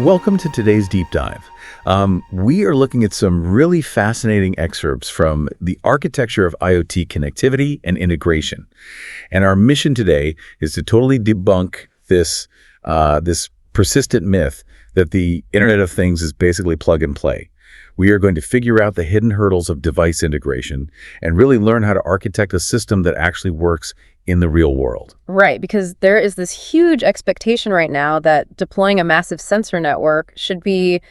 Welcome to today's deep dive. We are looking at some really fascinating excerpts from the architecture of IoT connectivity and integration. And our mission today is to totally debunk this persistent myth that the Internet of Things is basically plug and play. We are going to figure out the hidden hurdles of device integration and really learn how to architect a system that actually works in the real world. Right, because there is this huge expectation right now that deploying a massive sensor network should be,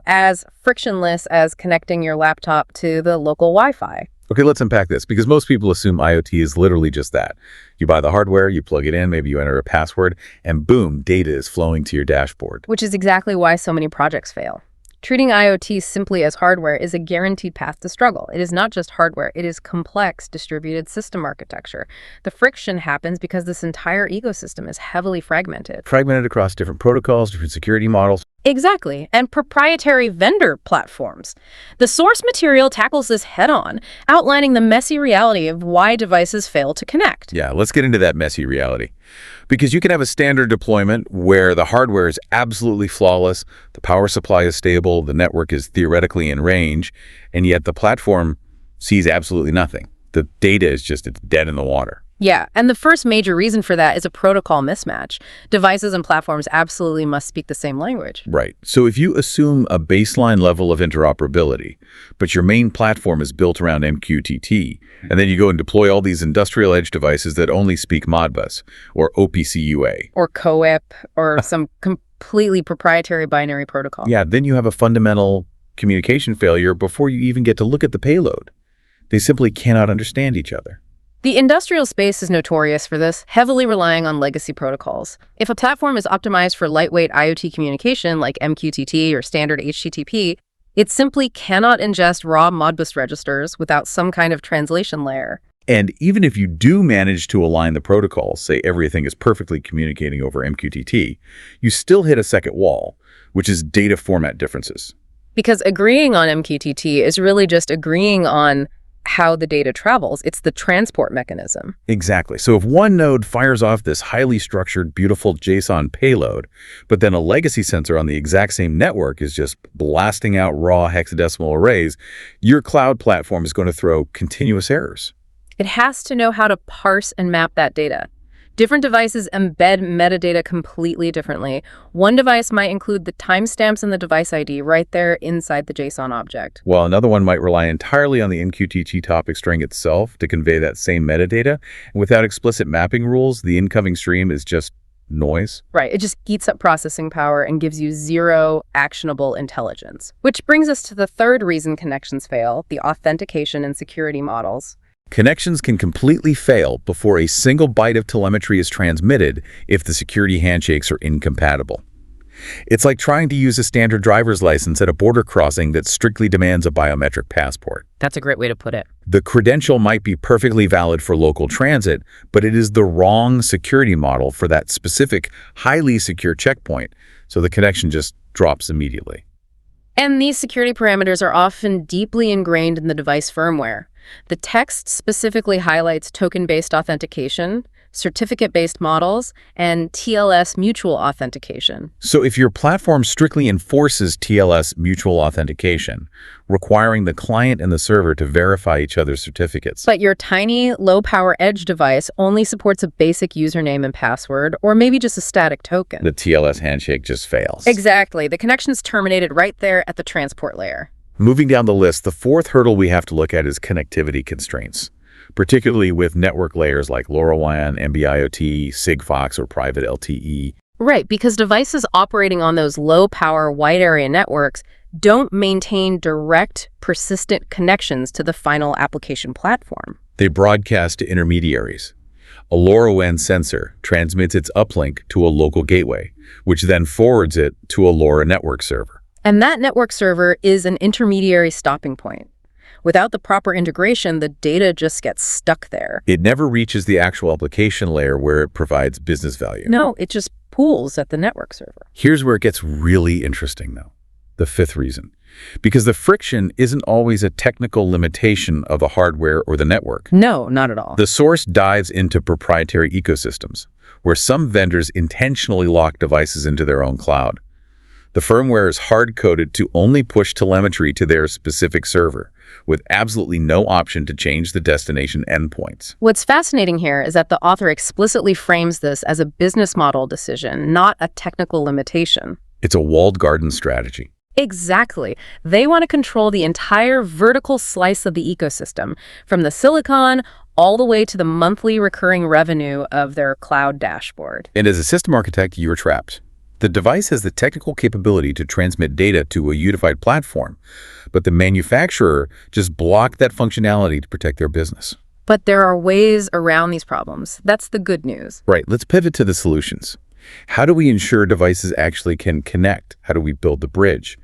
as frictionless as connecting your laptop to the local Wi-Fi. Okay, let's unpack this, because most people assume IoT is literally just that. You buy the hardware, you plug it in, maybe you enter a password, and boom, data is flowing to your dashboard. Which is exactly why so many projects fail. Treating IoT simply as hardware is a guaranteed path to struggle. It is not just hardware, it is complex distributed system architecture. The friction happens because this entire ecosystem is heavily fragmented. Fragmented across different protocols, different security models. Exactly, and proprietary vendor platforms. The source material tackles this head-on, outlining the messy reality of why devices fail to connect. Yeah, let's get into that messy reality. Because you can have a standard deployment where the hardware is absolutely flawless, the power supply is stable, the network is theoretically in range, and yet the platform sees absolutely nothing. The data is it's dead in the water. Yeah, and the first major reason for that is a protocol mismatch. Devices and platforms absolutely must speak the same language. Right. So if you assume a baseline level of interoperability, but your main platform is built around MQTT, and then you go and deploy all these industrial edge devices that only speak Modbus or OPC UA. Or CoAP or some completely proprietary binary protocol. Yeah, then you have a fundamental communication failure before you even get to look at the payload. They simply cannot understand each other. The industrial space is notorious for this, heavily relying on legacy protocols. If a platform is optimized for lightweight IoT communication like MQTT or standard HTTP, it simply cannot ingest raw Modbus registers without some kind of translation layer. And even if you do manage to align the protocols, say everything is perfectly communicating over MQTT, you still hit a second wall, which is data format differences. Because agreeing on MQTT is really just agreeing on how the data travels. It's the transport mechanism. Exactly. So if one node fires off this highly structured, beautiful JSON payload, but then a legacy sensor on the exact same network is just blasting out raw hexadecimal arrays, your cloud platform is going to throw continuous errors. It has to know how to parse and map that data. Different devices embed metadata completely differently. One device might include the timestamps and the device ID right there inside the JSON object, while another one might rely entirely on the MQTT topic string itself to convey that same metadata. And without explicit mapping rules, the incoming stream is just noise. Right. It just eats up processing power and gives you zero actionable intelligence. Which brings us to the third reason connections fail, the authentication and security models. Connections can completely fail before a single byte of telemetry is transmitted if the security handshakes are incompatible. It's like trying to use a standard driver's license at a border crossing that strictly demands a biometric passport. That's a great way to put it. The credential might be perfectly valid for local transit, but it is the wrong security model for that specific, highly secure checkpoint, so the connection just drops immediately. And these security parameters are often deeply ingrained in the device firmware. The text specifically highlights token-based authentication, certificate-based models, and TLS mutual authentication. So if your platform strictly enforces TLS mutual authentication, requiring the client and the server to verify each other's certificates, but your tiny, low-power edge device only supports a basic username and password, or maybe just a static token, the TLS handshake just fails. Exactly. The connection's terminated right there at the transport layer. Moving down the list, the fourth hurdle we have to look at is connectivity constraints, particularly with network layers like LoRaWAN, NB-IoT, Sigfox, or private LTE. Right, because devices operating on those low-power, wide-area networks don't maintain direct, persistent connections to the final application platform. They broadcast to intermediaries. A LoRaWAN sensor transmits its uplink to a local gateway, which then forwards it to a LoRa network server. And that network server is an intermediary stopping point. Without the proper integration, the data just gets stuck there. It never reaches the actual application layer where it provides business value. No, it just pools at the network server. Here's where it gets really interesting, though. The fifth reason. Because the friction isn't always a technical limitation of the hardware or the network. No, not at all. The source dives into proprietary ecosystems, where some vendors intentionally lock devices into their own cloud. The firmware is hard-coded to only push telemetry to their specific server, with absolutely no option to change the destination endpoints. What's fascinating here is that the author explicitly frames this as a business model decision, not a technical limitation. It's a walled garden strategy. Exactly. They want to control the entire vertical slice of the ecosystem, from the silicon all the way to the monthly recurring revenue of their cloud dashboard. And as a system architect, you're trapped. The device has the technical capability to transmit data to a unified platform, but the manufacturer just blocked that functionality to protect their business. But there are ways around these problems. That's the good news. Right, let's pivot to the solutions. How do we ensure devices actually can connect? How do we build the bridge?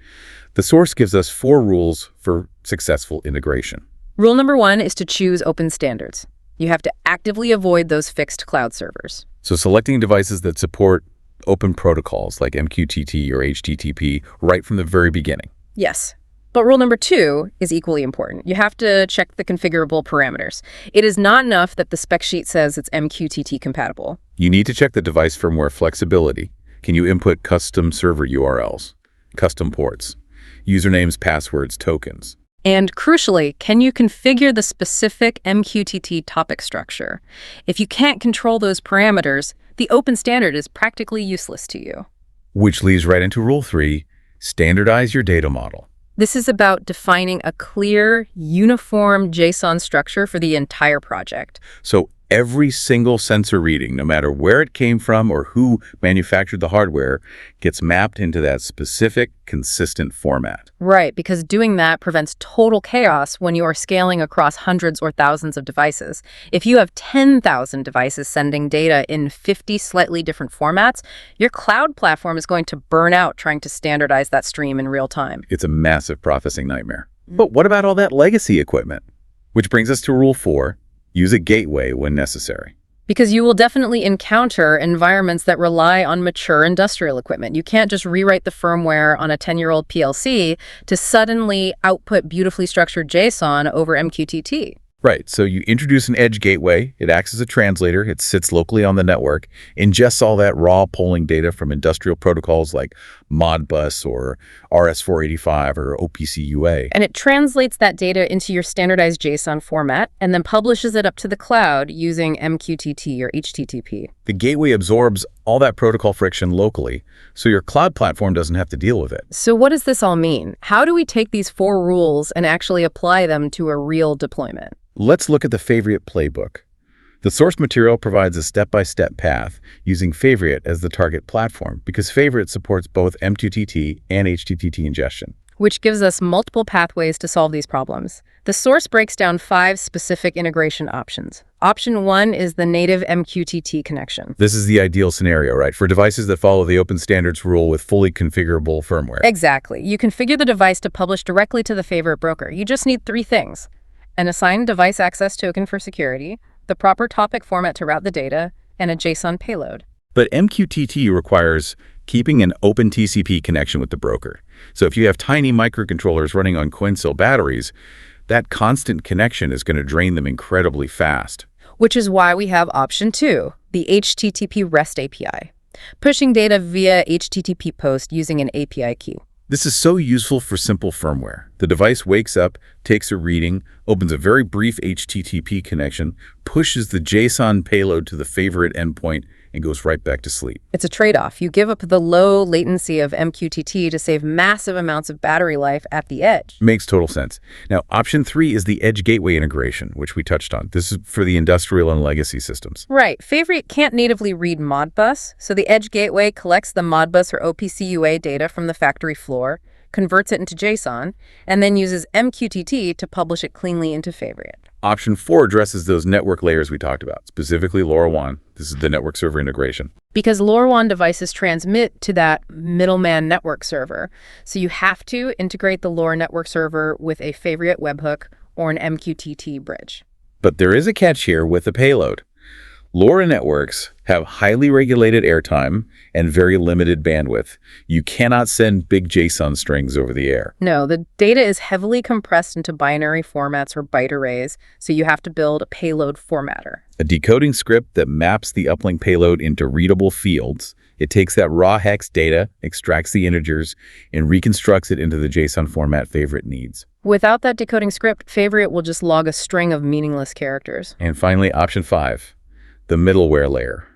The source gives us 4 rules for successful integration. Rule number 1 is to choose open standards. You have to actively avoid those fixed cloud servers. So selecting devices that support open protocols like MQTT or HTTP right from the very beginning. Yes. But rule number 2 is equally important. You have to check the configurable parameters. It is not enough that the spec sheet says it's MQTT compatible. You need to check the device firmware flexibility. Can you input custom server URLs, custom ports, usernames, passwords, tokens? And crucially, can you configure the specific MQTT topic structure? If you can't control those parameters, the open standard is practically useless to you. Which leads right into rule 3, standardize your data model. This is about defining a clear, uniform JSON structure for the entire project. So every single sensor reading, no matter where it came from or who manufactured the hardware, gets mapped into that specific, consistent format. Right, because doing that prevents total chaos when you are scaling across hundreds or thousands of devices. If you have 10,000 devices sending data in 50 slightly different formats, your cloud platform is going to burn out trying to standardize that stream in real time. It's a massive processing nightmare. But what about all that legacy equipment? Which brings us to rule 4. Use a gateway when necessary. Because you will definitely encounter environments that rely on mature industrial equipment. You can't just rewrite the firmware on a 10-year-old PLC to suddenly output beautifully structured JSON over MQTT. Right, so you introduce an edge gateway. It acts as a translator. It sits locally on the network, ingests all that raw polling data from industrial protocols like Modbus or RS-485 or OPC UA. And it translates that data into your standardized JSON format and then publishes it up to the cloud using MQTT or HTTP. The gateway absorbs all that protocol friction locally, so your cloud platform doesn't have to deal with it. So what does this all mean? How do we take these 4 rules and actually apply them to a real deployment? Let's look at the Favoriate playbook. The source material provides a step-by-step path using Favoriate as the target platform because Favoriate supports both MQTT and HTTP ingestion. Which gives us multiple pathways to solve these problems. The source breaks down 5 specific integration options. Option 1 is the native MQTT connection. This is the ideal scenario, right? For devices that follow the open standards rule with fully configurable firmware. Exactly. You configure the device to publish directly to the Favorite broker. You just need 3 things: an assigned device access token for security, the proper topic format to route the data, and a JSON payload. But MQTT requires keeping an open TCP connection with the broker. So if you have tiny microcontrollers running on coin cell batteries, that constant connection is going to drain them incredibly fast. Which is why we have option 2, the HTTP REST API, pushing data via HTTP post using an API key. This is so useful for simple firmware. The device wakes up, takes a reading, opens a very brief HTTP connection, pushes the JSON payload to the Favorite endpoint, and goes right back to sleep. It's a trade-off. You give up the low latency of MQTT to save massive amounts of battery life at the edge. Makes total sense. Now, option 3 is the edge gateway integration, which we touched on. This is for the industrial and legacy systems. Right. Favorite can't natively read Modbus, so the edge gateway collects the Modbus or OPC UA data from the factory floor, converts it into JSON, and then uses MQTT to publish it cleanly into Favorite. Option 4 addresses those network layers we talked about, specifically LoRaWAN. This is the network server integration. Because LoRaWAN devices transmit to that middleman network server, so you have to integrate the LoRa network server with a Favorite webhook or an MQTT bridge. But there is a catch here with the payload. LoRa networks have highly regulated airtime and very limited bandwidth. You cannot send big JSON strings over the air. No, the data is heavily compressed into binary formats or byte arrays, so you have to build a payload formatter. A decoding script that maps the uplink payload into readable fields It takes that raw hex data, extracts the integers, and reconstructs it into the JSON format Favorite needs. Without that decoding script, Favorite will just log a string of meaningless characters. And finally, option 5, the middleware layer.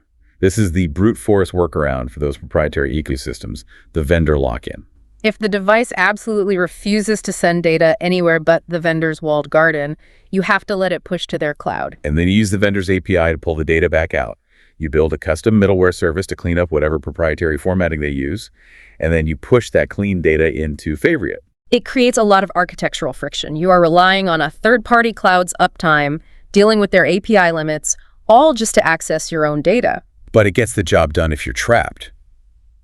This is the brute force workaround for those proprietary ecosystems, the vendor lock-in. If the device absolutely refuses to send data anywhere but the vendor's walled garden, you have to let it push to their cloud. And then you use the vendor's API to pull the data back out. You build a custom middleware service to clean up whatever proprietary formatting they use, and then you push that clean data into Favorite. It creates a lot of architectural friction. You are relying on a third-party cloud's uptime, dealing with their API limits, all just to access your own data. But it gets the job done if you're trapped.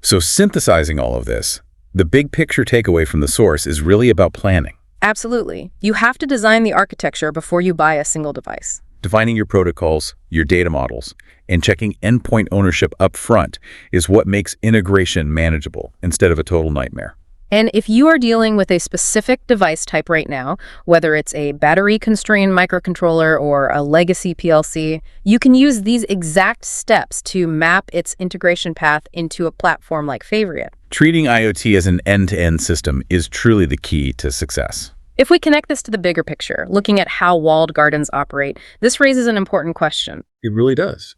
So synthesizing all of this, the big picture takeaway from the source is really about planning. Absolutely. You have to design the architecture before you buy a single device. Defining your protocols, your data models, and checking endpoint ownership up front is what makes integration manageable instead of a total nightmare. And if you are dealing with a specific device type right now, whether it's a battery-constrained microcontroller or a legacy PLC, you can use these exact steps to map its integration path into a platform like Favorite. Treating IoT as an end-to-end system is truly the key to success. If we connect this to the bigger picture, looking at how walled gardens operate, this raises an important question. It really does.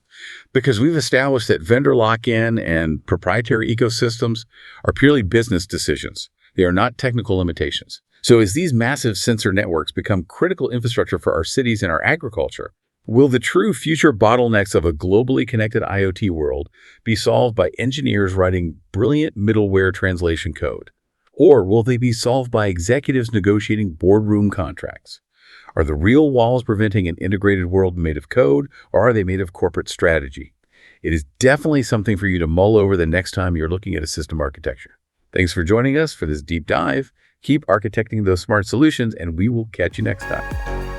Because we've established that vendor lock-in and proprietary ecosystems are purely business decisions. They are not technical limitations. So as these massive sensor networks become critical infrastructure for our cities and our agriculture, will the true future bottlenecks of a globally connected IoT world be solved by engineers writing brilliant middleware translation code? Or will they be solved by executives negotiating boardroom contracts? Are the real walls preventing an integrated world made of code, or are they made of corporate strategy? It is definitely something for you to mull over the next time you're looking at a system architecture. Thanks for joining us for this deep dive. Keep architecting those smart solutions, and we will catch you next time.